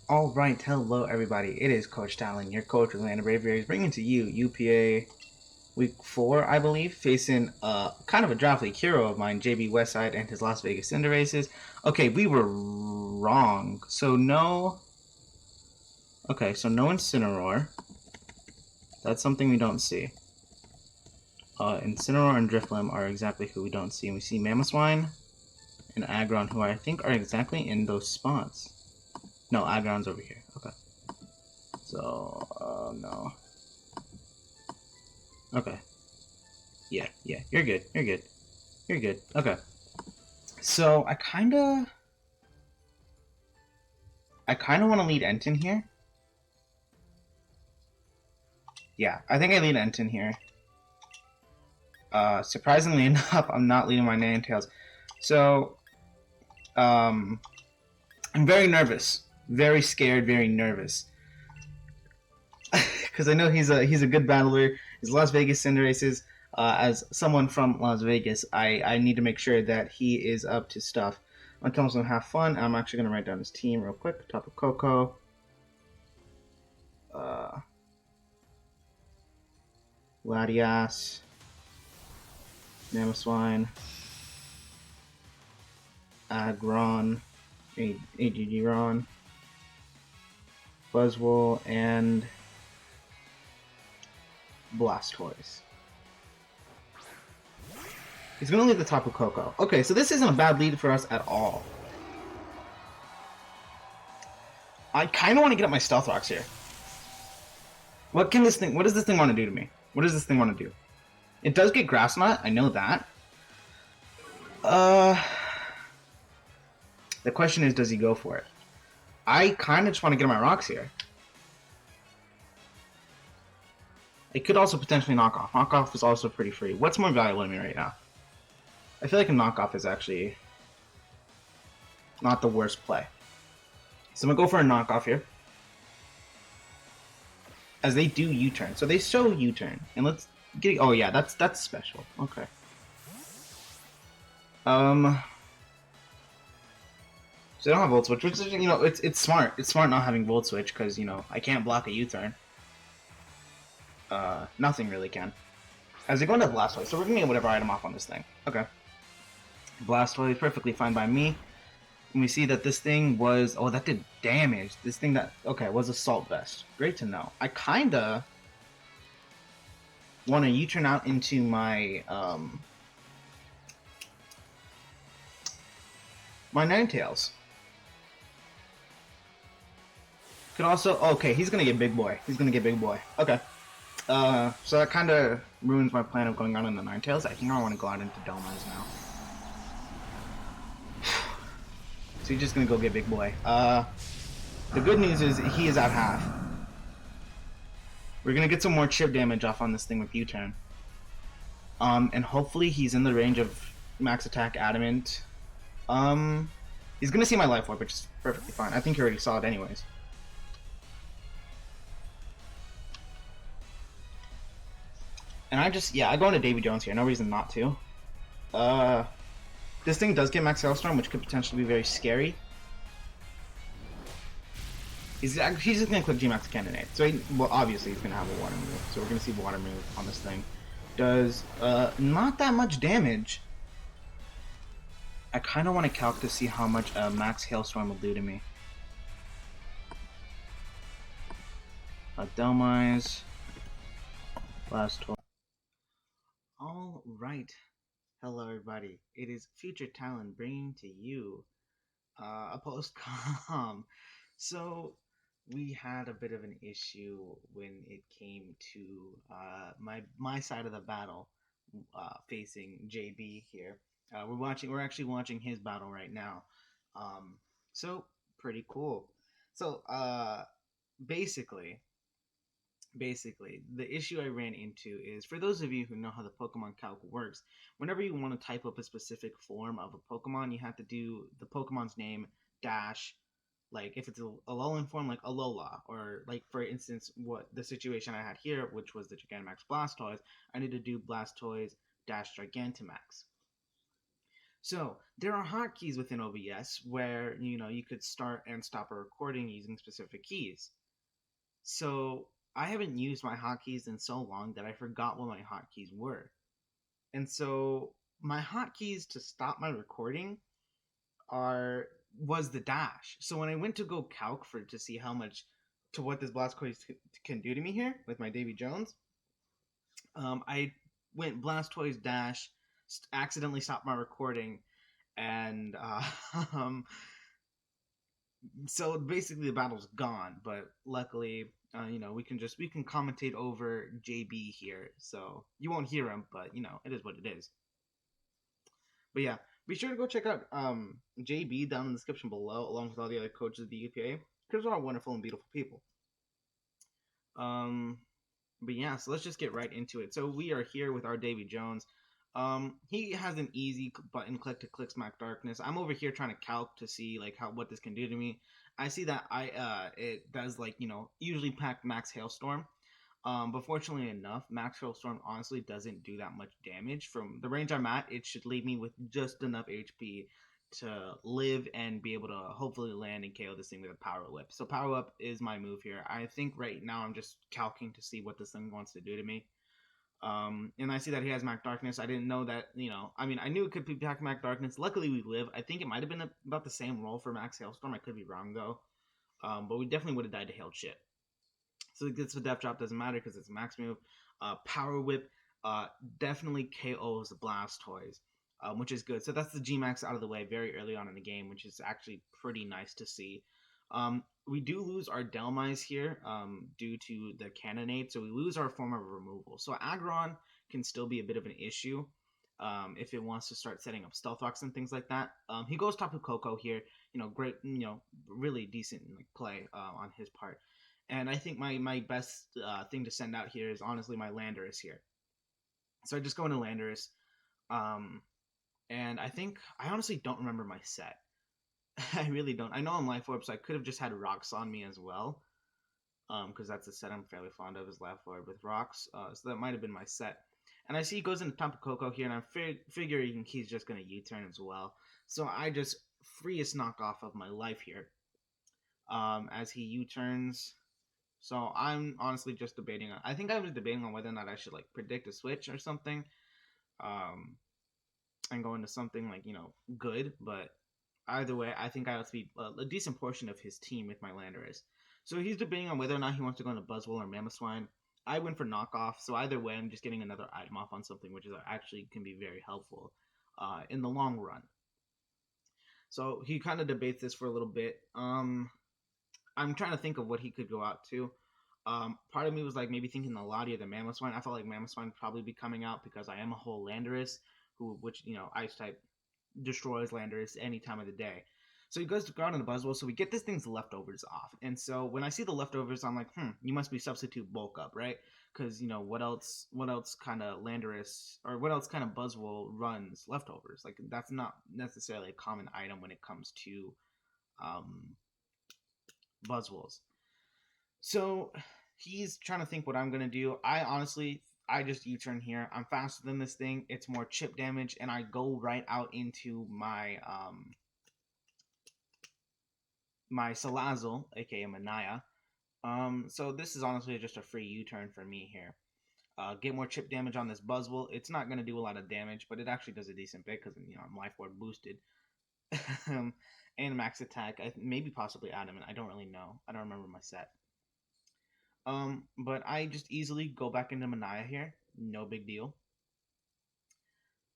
All right, hello everybody. It is Coach Talon, your coach with Atlanta Braveries, bringing to you UPA Week 4, I believe, facing kind of a draft league hero of mine, JBWestside, and his Las Vegas Cinder Races. Okay, we were wrong. So no. Okay, so no Incineroar. That's something we don't see. Incineroar and Drifblim are exactly who we don't see. We see Mamoswine and Aggron, who I think are exactly in those spots. No, Aggron's over here. Okay. So, no. Okay. Yeah, you're good. You're good. You're good. Okay. So, I kind of want to lead Enton here. Yeah, I think I lead Enton here. Surprisingly enough, I'm not leading my Ninetales. So, I'm very nervous. Very scared, very nervous. Because I know he's a good battler. His Las Vegas Cinder Races. As someone from Las Vegas, I need to make sure that he is up to stuff. I'm telling him to have fun. I'm actually going to write down his team real quick. Tapu Koko. Latias. Mamoswine. Aggron. Ron. Buzzwole. And Blastoise. He's going to lead the Tapu Koko. Okay, so this isn't a bad lead for us at all. I kind of want to get up my Stealth Rocks here. What does this thing want to do to me? What does this thing want to do? It does get Grass Knot, I know that. The question is, does he go for it? I kind of just want to get on my rocks here. It could also potentially knock off. Knockoff is also pretty free. What's more valuable to me right now? I feel like a knockoff is actually not the worst play. So I'm going to go for a knockoff here. As they do U-turn. So they show U-turn. And let's get... Oh yeah, that's special. Okay. So they don't have Volt Switch, which is, you know, it's smart. It's smart not having Volt Switch, because, you know, I can't block a U-turn. Nothing really can. As they go into Blastoise, so we're gonna get whatever item off on this thing. Okay. Blastoise, perfectly fine by me. And we see that this thing was... Oh, that did damage. This thing that... Okay, was Assault Vest. Great to know. I kinda want to U-turn out into my... my Ninetales. Could also... Okay, he's gonna get Big Boy. He's gonna get Big Boy. Okay. So that kind of ruins my plan of going out in the Ninetales. I think I want to go out into Delmines now. So he's just gonna go get Big Boy. The good news is he is at half. We're gonna get some more chip damage off on this thing with U-turn. And hopefully he's in the range of max attack adamant. He's gonna see my life orb, which is perfectly fine. I think he already saw it anyways. And I go into Davy Jones here. No reason not to. This thing does get Max Hailstorm, which could potentially be very scary. He's just going to click G-Max Cannonade. So, well, obviously he's going to have a Water move. So we're going to see Water move on this thing. Does not that much damage. I kind of want to calc to see how much Max Hailstorm will do to me. Delmise. Last one. All right. Hello, everybody. It is Future Talent bringing to you a post-com. So, we had a bit of an issue when it came to my side of the battle facing JB here. We're actually watching his battle right now. So, pretty cool. So, basically, the issue I ran into is, for those of you who know how the Pokemon calc works, whenever you want to type up a specific form of a Pokemon, you have to do the Pokemon's name dash, like if it's a Alolan form, like Alola, or like for instance, what the situation I had here, which was the Gigantamax Blastoise, I need to do Blastoise dash Gigantamax. So there are hotkeys within OBS where you could start and stop a recording using specific keys. So I haven't used my hotkeys in so long that I forgot what my hotkeys were. And so my hotkeys to stop my recording was the dash. So when I went to go calc for to see how much to what this Blastoise can do to me here with my Davy Jones, I went Blastoise dash, accidentally stopped my recording, and so basically the battle's gone. But luckily, we can commentate over JB here, so you won't hear him, but it is what it is. But yeah, be sure to go check out JB down in the description below, along with all the other coaches of the UPA, because they're all wonderful and beautiful people. But yeah, so let's just get right into it. So we are here with our Davy Jones. He has an easy button click to click smack darkness. I'm over here trying to calc to see like what this can do to me. I see that it does usually pack max hailstorm. But fortunately enough, Max Hailstorm honestly doesn't do that much damage. From the range I'm at, it should leave me with just enough HP to live and be able to hopefully land and KO this thing with a Power Whip. So Power Whip is my move here. I think right now I'm just calcing to see what this thing wants to do to me. And I see that he has Mac Darkness. I didn't know that, I knew it could be Mac Darkness. Luckily we live. I think it might have been about the same roll for Max Hailstorm. I could be wrong though. But we definitely would have died to hail shit. So it gets the Death Drop, doesn't matter because it's a max move. Power Whip definitely KOs the Blastoise, which is good. So that's the G-Max out of the way very early on in the game, which is actually pretty nice to see. We do lose our Delmise here due to the Cannonade, so we lose our form of removal. So Aggron can still be a bit of an issue if it wants to start setting up Stealth Rocks and things like that. He goes Tapu Koko here, great, really decent play on his part. And I think my best thing to send out here is honestly my Landorus here. So I just go into Landorus. And I honestly don't remember my set. I really don't. I know I'm Life Orb, so I could have just had Rocks on me as well. Because that's a set I'm fairly fond of, is Life Orb with Rocks. So that might have been my set. And I see he goes into Tapu Koko here, and I'm figuring he's just going to U-turn as well. So I just freest knock off of my life here. As he U-turns. So I'm honestly just debating on. I think I was debating on whether or not I should predict a switch or something, and go into something good. But either way, I think I would be a decent portion of his team with my Landorus. So he's debating on whether or not he wants to go into Buzzwole or Mamoswine. I went for knockoff. So either way, I'm just getting another item off on something, which is actually can be very helpful in the long run. So he kind of debates this for a little bit. I'm trying to think of what he could go out to. Part of me was maybe thinking the Lottie or the Mamoswine. I felt like Mamoswine would probably be coming out because I am a whole Landorus, which Ice type destroys Landorus any time of the day. So he goes to ground on the Buzzwole, so we get this thing's leftovers off. And so when I see the leftovers, I'm like, you must be substitute bulk up, right? Because what else kind of Landorus or what else kind of Buzzwole runs leftovers? That's not necessarily a common item when it comes to Buzzwoles. So he's trying to think what I'm gonna do. I just U-turn here. I'm faster than this thing. It's more chip damage, and I go right out into my my Salazzle, aka Manaya. So this is honestly just a free U-turn for me here. Get more chip damage on this Buzzwole. It's not gonna do a lot of damage, but it actually does a decent bit because I'm Life Orb boosted. And max attack, maybe possibly adamant. I don't really know. I don't remember my set. But I just easily go back into Manaya here. No big deal.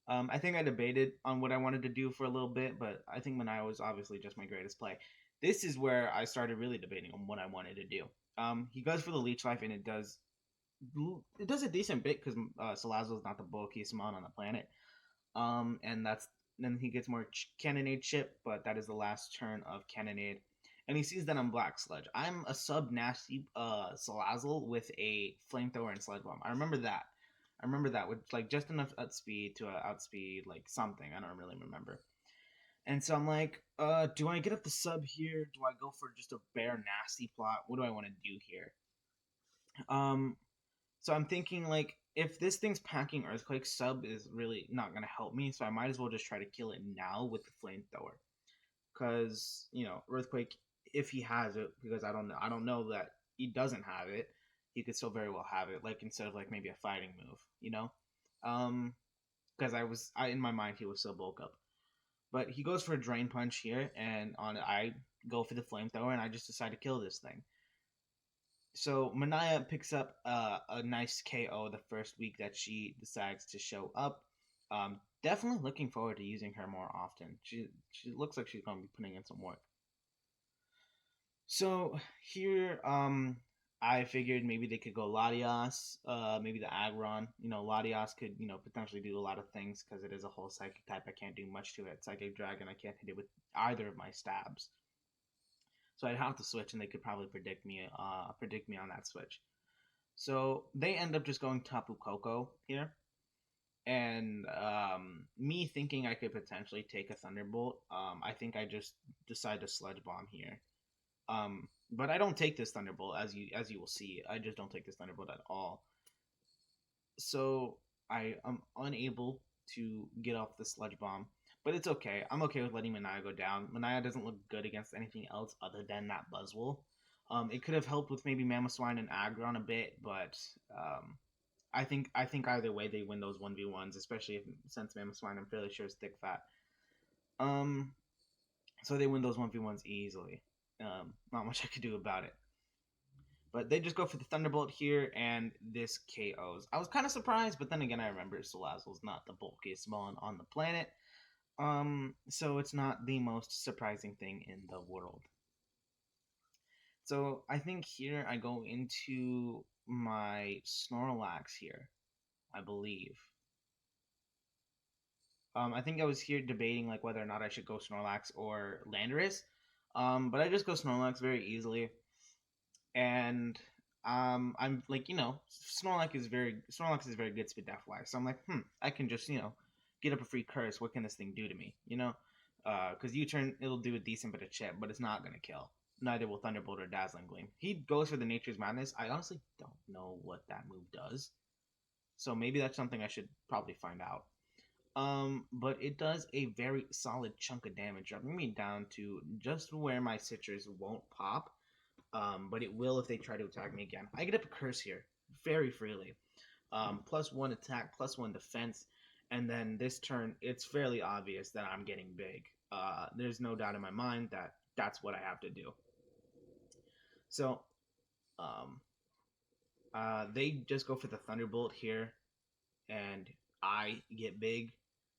I think I debated on what I wanted to do for a little bit, but I think Manaya was obviously just my greatest play. This is where I started really debating on what I wanted to do. He goes for the Leech Life, and it does a decent bit because Salazzle is not the bulkiest mon on the planet. And then he gets more Cannonade chip, but that is the last turn of Cannonade. And he sees that I'm Black Sludge. I'm a sub-nasty Salazzle with a Flamethrower and Sludge Bomb. I remember that with just enough outspeed to outspeed something. I don't really remember. And so I'm like, do I get up the sub here? Do I go for just a bare nasty plot? What do I want to do here? So I'm thinking like if this thing's packing Earthquake, sub is really not gonna help me. So I might as well just try to kill it now with the flamethrower. Cause Earthquake, if he has it, because I don't know that he doesn't have it. He could still very well have it, like instead of like maybe a fighting move. Um, because I in my mind he was still bulk up. But he goes for a drain punch here, and on I go for the flamethrower, and I just decide to kill this thing. So Manaya picks up a nice KO the first week that she decides to show up. Definitely looking forward to using her more often. She looks like she's gonna be putting in some work. So here, I figured maybe they could go Latias, maybe the Aggron. Latias could, potentially do a lot of things because it is a whole psychic type. I can't do much to it. Psychic Dragon, I can't hit it with either of my stabs. So I'd have to switch, and they could probably predict me on that switch. So they end up just going Tapu Koko here, and me thinking I could potentially take a Thunderbolt. I think I just decide to Sludge Bomb here. But I don't take this Thunderbolt, as you will see. I just don't take this Thunderbolt at all. So I am unable to get off the Sludge Bomb, but it's okay. I'm okay with letting Manaya go down. Manaya doesn't look good against anything else other than that Buzzwole. It could have helped with maybe Mamoswine and Aggron a bit, but I think either way they win those 1v1s, especially since Mamoswine I'm fairly sure is thick fat. So they win those 1v1s easily. Not much I could do about it. But they just go for the Thunderbolt here, and this KOs. I was kind of surprised, but then again, I remember Salazzle's not the bulkiest Smolin on the planet. So it's not the most surprising thing in the world. So I think here I go into my Snorlax here, I believe. I think I was here debating like whether or not I should go Snorlax or Landorus. But I just go Snorlax very easily. And I'm like, Snorlax is very good speed def wise. So I'm like, I can just, get up a free curse. What can this thing do to me? Because U-turn, it'll do a decent bit of chip, but it's not gonna kill. Neither will Thunderbolt or Dazzling Gleam. He goes for the Nature's Madness. I honestly don't know what that move does. So maybe that's something I should probably find out. But it does a very solid chunk of damage, dropping me down to just where my citrus won't pop. But it will if they try to attack me again. I get up a curse here very freely. +1 attack, +1 defense, and then this turn, it's fairly obvious that I'm getting big. There's no doubt in my mind that that's what I have to do. So, they just go for the Thunderbolt here, and I get big.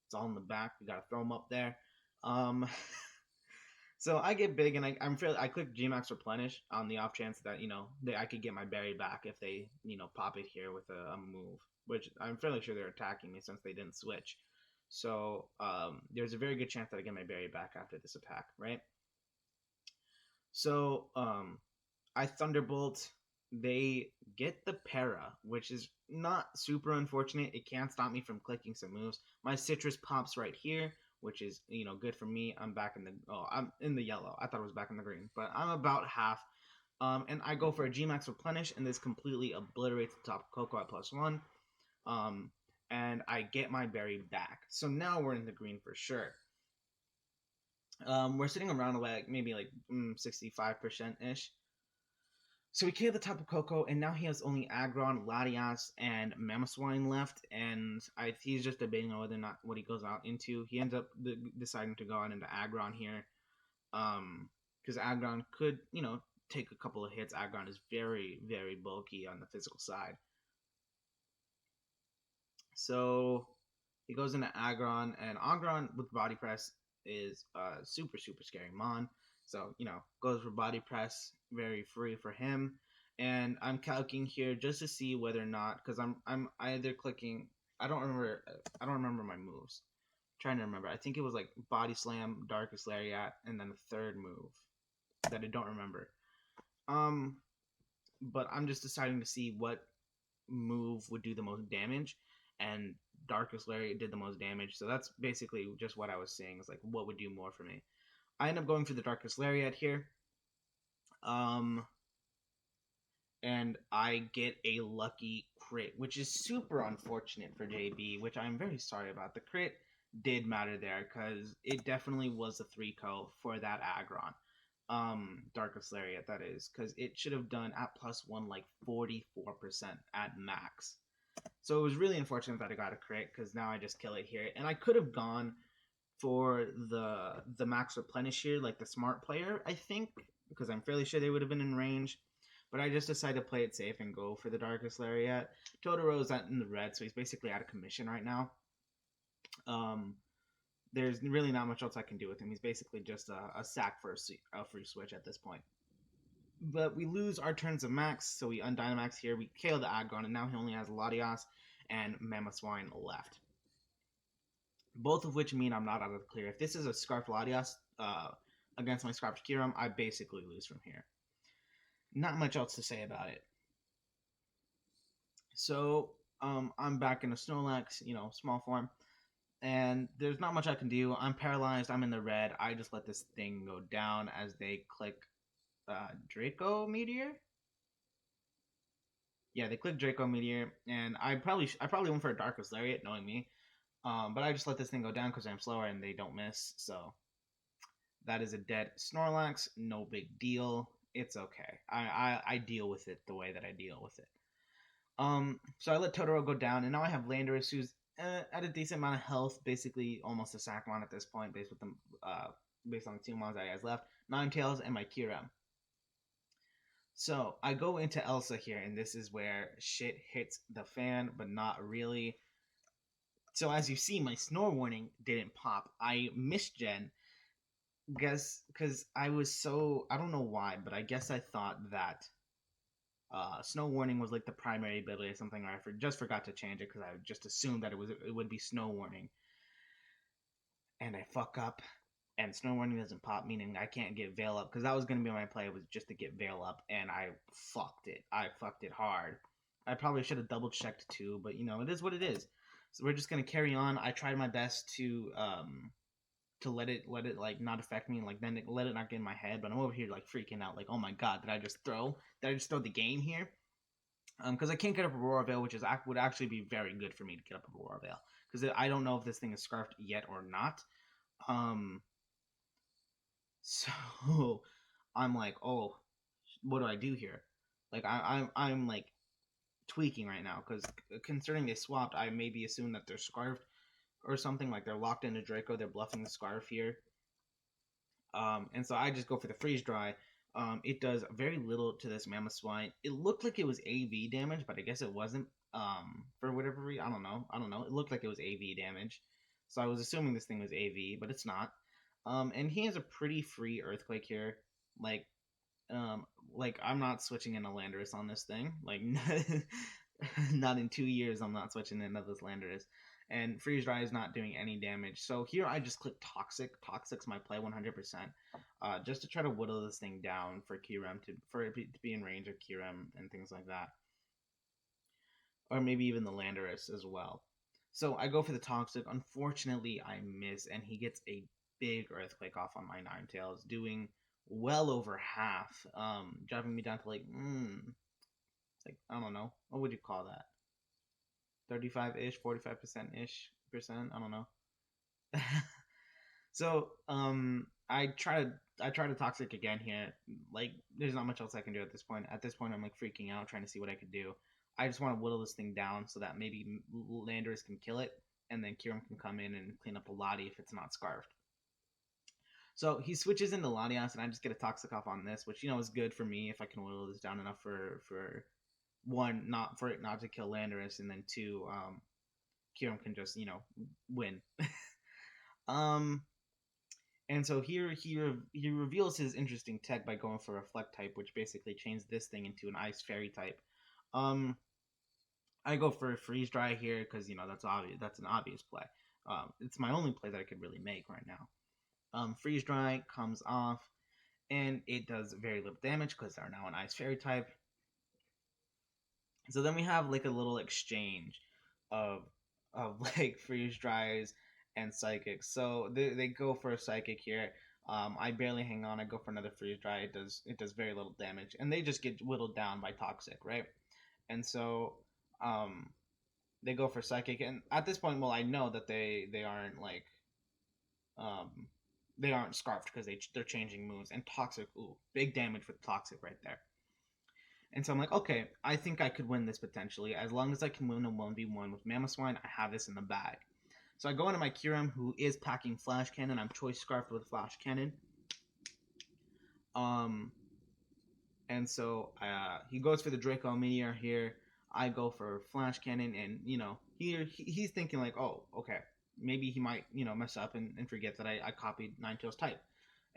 It's all in the back. We gotta throw them up there. So I get big, and I click Gmax Replenish on the off chance that I could get my berry back if they pop it here with a move, which I'm fairly sure they're attacking me since they didn't switch. So there's a very good chance that I get my berry back after this attack, right? So I Thunderbolt. They get the Para, which is not super unfortunate. It can't stop me from clicking some moves. My citrus pops right here, which is good for me. I'm in the yellow. I thought it was back in the green, but I'm about half. And I go for a Gmax Replenish, and this completely obliterates the top Cocoa at +1. And I get my berry back. So now we're in the green for sure. We're sitting around like maybe like 65% ish. So we killed the Tapu Koko, and now he has only Aggron, Latias, and Mamoswine left, and he's just debating on whether or not what he goes out into. He ends up deciding to go out into Aggron here, because Aggron could, take a couple of hits. Aggron is very, very bulky on the physical side. So he goes into Aggron, and Aggron with Body Press is super, super scary mon. So, goes for Body Press, very free for him. And I'm calculating here just to see whether or not, because I'm either clicking, I don't remember my moves. I'm trying to remember. I think it was like Body Slam, Darkest Lariat, and then the third move that I don't remember. But I'm just deciding to see what move would do the most damage, and Darkest Lariat did the most damage. So that's basically just what I was saying. Is like what would do more for me. I end up going for the Darkest Lariat here. And I get a lucky crit, which is super unfortunate for JB, which I'm very sorry about. The crit did matter there because it definitely was a 3-co for that Aggron. Darkest Lariat, that is, because it should have done at +1 like 44% at max. So it was really unfortunate that I got a crit because now I just kill it here. And I could have gone for the max replenish here, like the smart player, I think, because I'm fairly sure they would have been in range. But I just decided to play it safe and go for the Darkest Lariat. Totoro's in the red, so he's basically out of commission right now. There's really not much else I can do with him. He's basically just a sack for a free switch at this point. But we lose our turns of max, so we undynamax here. We KO the Aggron, and now he only has Latias and Mamoswine left. Both of which mean I'm not out of the clear. If this is a Scarf Latias against my Scarf KYUREM, I basically lose from here. Not much else to say about it. So I'm back in a Snorlax, small form. And there's not much I can do. I'm paralyzed. I'm in the red. I just let this thing go down as they click Draco Meteor. Yeah, they click Draco Meteor, and I probably went for a Darkest Lariat, knowing me. But I just let this thing go down because I'm slower and they don't miss. So that is a dead Snorlax. No big deal. It's okay. I deal with it the way that I deal with it. So I let Totoro go down, and now I have Landorus, who's at a decent amount of health, basically almost a Sackmon at this point, based on the 2 mons that he has left, Ninetales and my KYUREM. So I go into Elsa here, and this is where shit hits the fan, but not really. So as you see, my Snore warning didn't pop. I misgen, because I was so, I don't know why, but I guess I thought that Snow Warning was like the primary ability or something, or I just forgot to change it because I just assumed that it would be Snow Warning. And I fuck up, and Snow Warning doesn't pop, meaning I can't get Veil up, because that was going to be my play, was just to get Veil up, and I fucked it. I fucked it hard. I probably should have double checked too, but it is what it is. So we're just going to carry on. I tried my best to let it like not affect me, like then let it not get in my head, but I'm over here like freaking out, like, oh my god, did I just throw the game here? Because I can't get up Aurora Veil, which would actually be very good for me to get up Aurora Veil, because I don't know if this thing is scarfed yet or not. So I'm like, oh, what do I do here? Like I'm like tweaking right now, because considering they swapped, I maybe assume that they're scarfed or something, like they're locked into Draco, they're bluffing the Scarf here. And so I just go for the Freeze Dry. It does very little to this Mamoswine. It looked like it was AV damage, but I guess it wasn't. For whatever reason, I don't know. It looked like it was AV damage, so I was assuming this thing was AV, but it's not. And he has a pretty free Earthquake here. Like I'm not switching into Landorus on this thing. Like, not in 2 years, I'm not switching into this Landorus. And Freeze Dry is not doing any damage. So here I just click Toxic. Toxic's my play 100%. Just to try to whittle this thing down for KYUREM, for it to be in range of KYUREM and things like that. Or maybe even the Landorus as well. So I go for the Toxic. Unfortunately, I miss, and he gets a big Earthquake off on my Ninetales, doing well over half, driving me down to like, I don't know, what would you call that? 35-ish, 45%-ish, I don't know. So, I try to Toxic again here. Like, there's not much else I can do at this point. At this point, I'm like freaking out, trying to see what I could do. I just want to whittle this thing down so that maybe Landorus can kill it, and then KYUREM can come in and clean up a Lottie if it's not scarfed. So he switches into Latias, and I just get a Toxic off on this, which is good for me if I can whittle this down enough for one, not for it not to kill Landorus, and then two, KYUREM can just win. And so here he reveals his interesting tech by going for Reflect type, which basically changes this thing into an Ice Fairy type. I go for a Freeze Dry here because that's obvious. That's an obvious play. It's my only play that I could really make right now. Freeze Dry comes off, and it does very little damage because they're now an Ice Fairy type. So then we have like a little exchange of like Freeze Dries and Psychics. So they go for a Psychic here. I barely hang on. I go for another Freeze Dry. It does very little damage, and they just get whittled down by Toxic, right? And so They go for psychic, and at this point, well, I know that they aren't like um they aren't scarfed because they're changing moves, and toxic. Ooh, big damage with toxic right there. And so I'm like, okay, I think I could win this potentially. As long as I can win a 1v1 with Mamoswine, I have this in the bag. So I go into my KYUREM, who is packing Flash Cannon. I'm choice scarfed with Flash Cannon. Um, and so he goes for the Draco Meteor here. I go for Flash Cannon, and he's thinking like, oh, okay, maybe he might mess up and forget that I copied Ninetales type.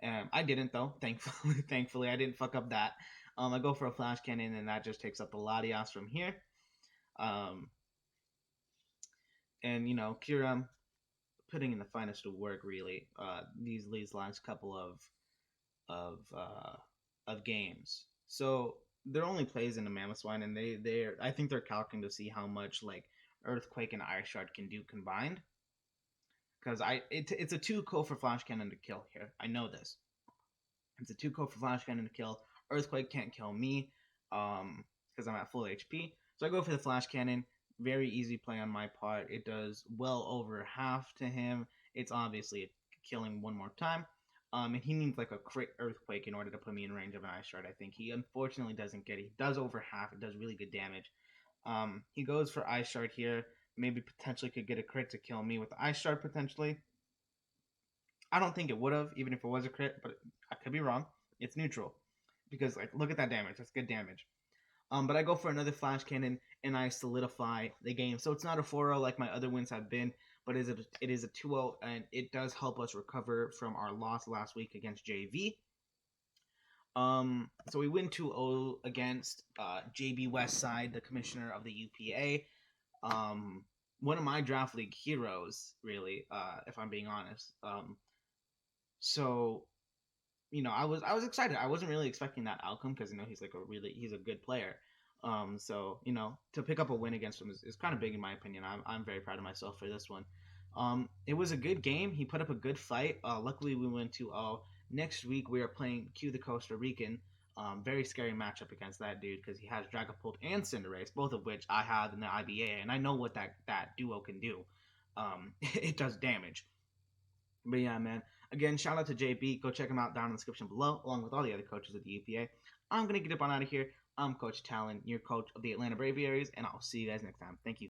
I didn't though, thankfully. Thankfully, I didn't fuck up that. I go for a Flash Cannon, and that just takes up the Latias from here. And KYUREM putting in the finest of work really. These last couple of uh, of games. So they're only plays in the Mamoswine, and they're I think they're calculating to see how much like Earthquake and Ice Shard can do combined. Because it's a 2-co for Flash Cannon to kill here. I know this. It's a 2-co for Flash Cannon to kill. Earthquake can't kill me, because I'm at full HP. So I go for the Flash Cannon. Very easy play on my part. It does well over half to him. It's obviously killing one more time. And he needs like a crit Earthquake in order to put me in range of an Ice Shard. I think he unfortunately doesn't get it. He does over half. It does really good damage. He goes for Ice Shard here. Maybe potentially could get a crit to kill me with the Ice Shard potentially. I don't think it would have, even if it was a crit, but I could be wrong. It's neutral. Because like look at that damage. That's good damage. But I go for another Flash Cannon, and I solidify the game. So it's not a 4-0 like my other wins have been, but it is a 2-0, and it does help us recover from our loss last week against JV. So we win 2-0 against JBWestside, the commissioner of the UPA. One of my draft league heroes, really, if I'm being honest. So I was excited. I wasn't really expecting that outcome because he's a good player. So to pick up a win against him is kind of big in my opinion. I'm very proud of myself for this one. It was a good game. He put up a good fight. Luckily we went 2-0. Next week we are playing Q the Costa Rican. Very scary matchup against that dude because he has Dragapult and Cinderace, both of which I have in the IBA, and I know what that duo can do. It does damage. But yeah, man. Again, shout out to JB. Go check him out down in the description below, along with all the other coaches at the UPA. I'm going to get up on out of here. I'm Coach Talon, your coach of the Atlanta Braviaries, and I'll see you guys next time. Thank you.